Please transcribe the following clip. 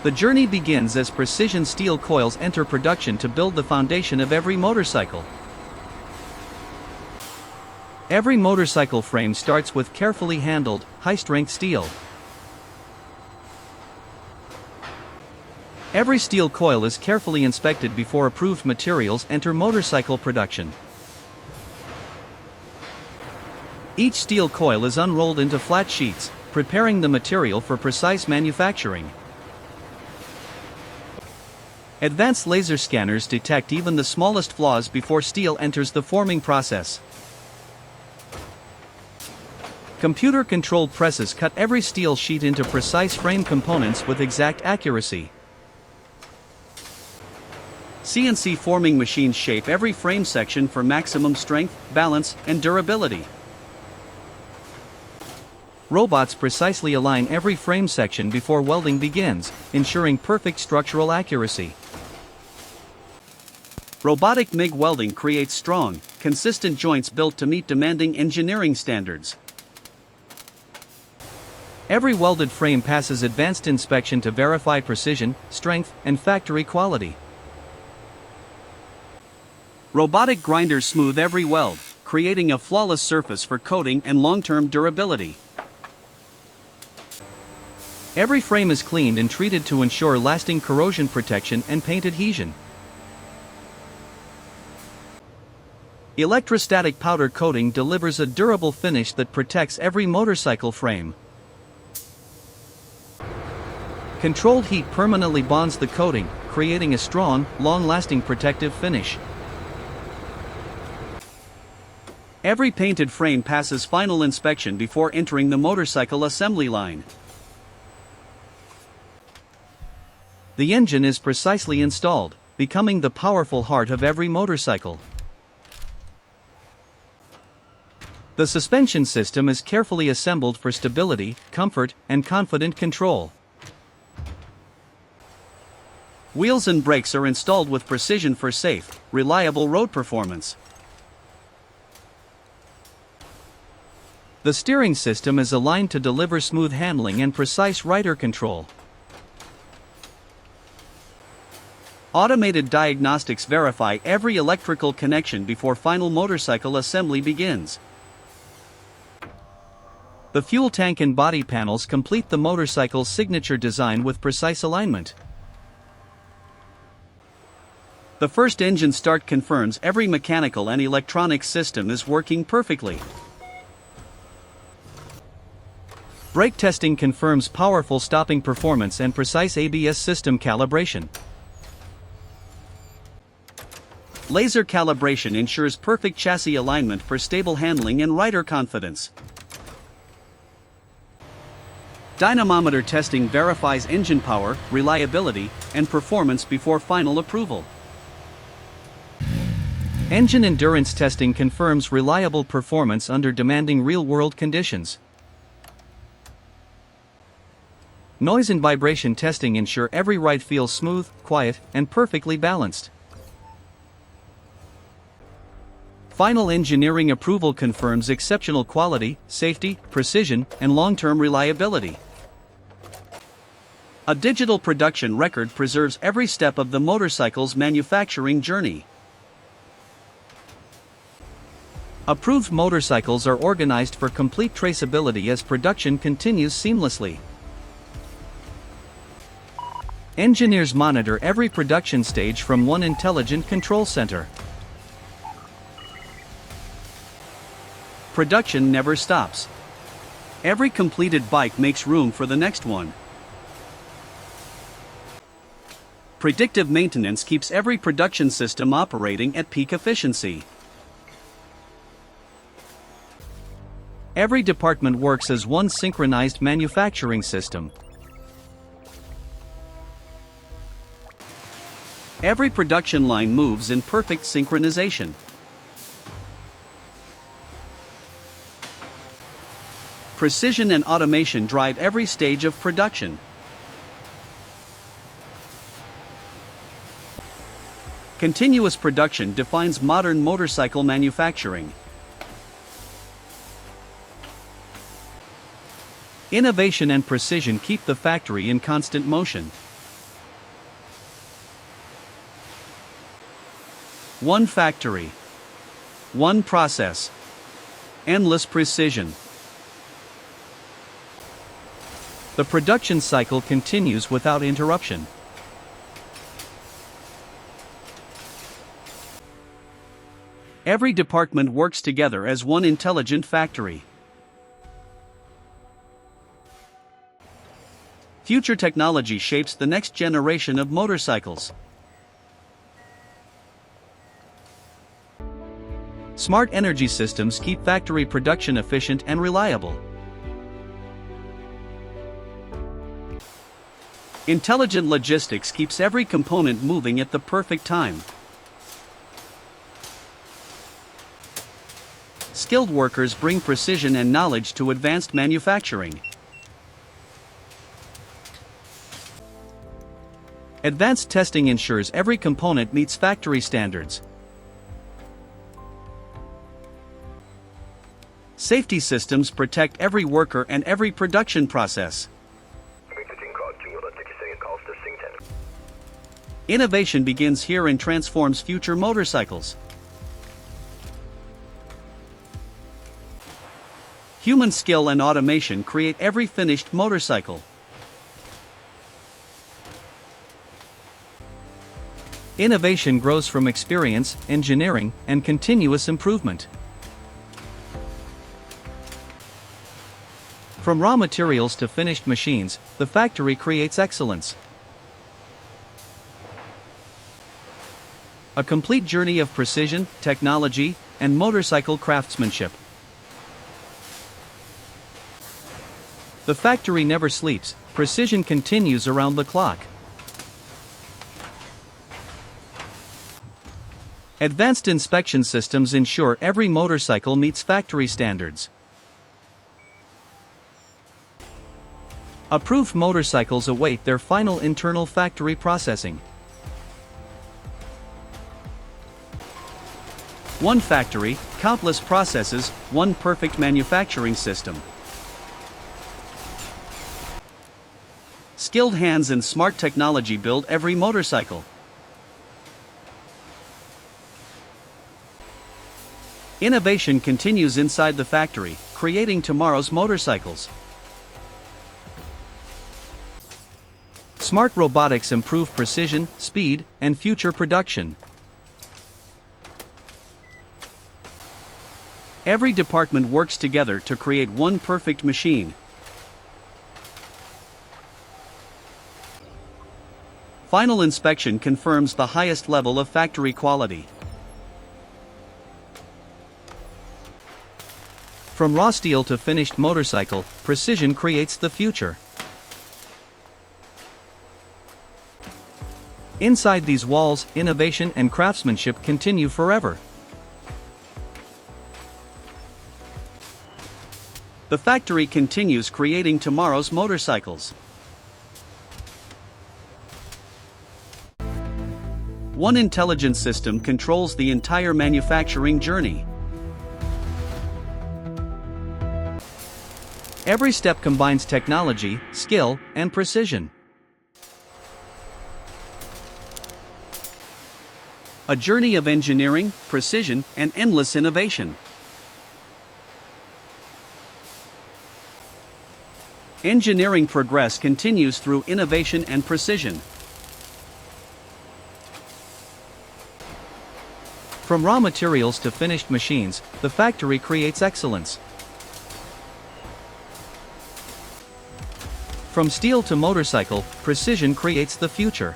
The journey begins as precision steel coils enter production to build the foundation of every motorcycle. Every motorcycle frame starts with carefully handled, high-strength steel. Every steel coil is carefully inspected before approved materials enter motorcycle production. Each steel coil is unrolled into flat sheets, preparing the material for precise manufacturing. Advanced laser scanners detect even the smallest flaws before steel enters the forming process. Computer-controlled presses cut every steel sheet into precise frame components with exact accuracy. CNC forming machines shape every frame section for maximum strength, balance, and durability. Robots precisely align every frame section before welding begins, ensuring perfect structural accuracy. Robotic MIG welding creates strong, consistent joints built to meet demanding engineering standards. Every welded frame passes advanced inspection to verify precision, strength, and factory quality. Robotic grinders smooth every weld, creating a flawless surface for coating and long-term durability. Every frame is cleaned and treated to ensure lasting corrosion protection and paint adhesion. Electrostatic powder coating delivers a durable finish that protects every motorcycle frame. Controlled heat permanently bonds the coating, creating a strong, long-lasting protective finish. Every painted frame passes final inspection before entering the motorcycle assembly line. The engine is precisely installed, becoming the powerful heart of every motorcycle. The suspension system is carefully assembled for stability, comfort, and confident control. Wheels and brakes are installed with precision for safe, reliable road performance. The steering system is aligned to deliver smooth handling and precise rider control. Automated diagnostics verify every electrical connection before final motorcycle assembly begins. The fuel tank and body panels complete the motorcycle's signature design with precise alignment. The first engine start confirms every mechanical and electronic system is working perfectly. Brake testing confirms powerful stopping performance and precise ABS system calibration. Laser calibration ensures perfect chassis alignment for stable handling and rider confidence. Dynamometer testing verifies engine power, reliability, and performance before final approval. Engine endurance testing confirms reliable performance under demanding real-world conditions. Noise and vibration testing ensure every ride feels smooth, quiet, and perfectly balanced. Final engineering approval confirms exceptional quality, safety, precision, and long-term reliability. A digital production record preserves every step of the motorcycle's manufacturing journey. Approved motorcycles are organized for complete traceability as production continues seamlessly. Engineers monitor every production stage from one intelligent control center. Production never stops. Every completed bike makes room for the next one. Predictive maintenance keeps every production system operating at peak efficiency. Every department works as one synchronized manufacturing system. Every production line moves in perfect synchronization. Precision and automation drive every stage of production. Continuous production defines modern motorcycle manufacturing. Innovation and precision keep the factory in constant motion. One factory. One process. Endless precision. The production cycle continues without interruption. Every department works together as one intelligent factory. Future technology shapes the next generation of motorcycles. Smart energy systems keep factory production efficient and reliable. Intelligent logistics keeps every component moving at the perfect time. Skilled workers bring precision and knowledge to advanced manufacturing. Advanced testing ensures every component meets factory standards. Safety systems protect every worker and every production process. Innovation begins here and transforms future motorcycles. Human skill and automation create every finished motorcycle. Innovation grows from experience, engineering, and continuous improvement. From raw materials to finished machines, the factory creates excellence. A complete journey of precision, technology, and motorcycle craftsmanship. The factory never sleeps, precision continues around the clock. Advanced inspection systems ensure every motorcycle meets factory standards. Approved motorcycles await their final internal factory processing. One factory, countless processes, one perfect manufacturing system. Skilled hands and smart technology build every motorcycle. Innovation continues inside the factory, creating tomorrow's motorcycles. Smart robotics improve precision, speed, and future production. Every department works together to create one perfect machine. Final inspection confirms the highest level of factory quality. From raw steel to finished motorcycle, precision creates the future. Inside these walls, innovation and craftsmanship continue forever. The factory continues creating tomorrow's motorcycles. One intelligent system controls the entire manufacturing journey. Every step combines technology, skill, and precision. A journey of engineering, precision, and endless innovation. Engineering progress continues through innovation and precision. From raw materials to finished machines, the factory creates excellence. From steel to motorcycle, precision creates the future.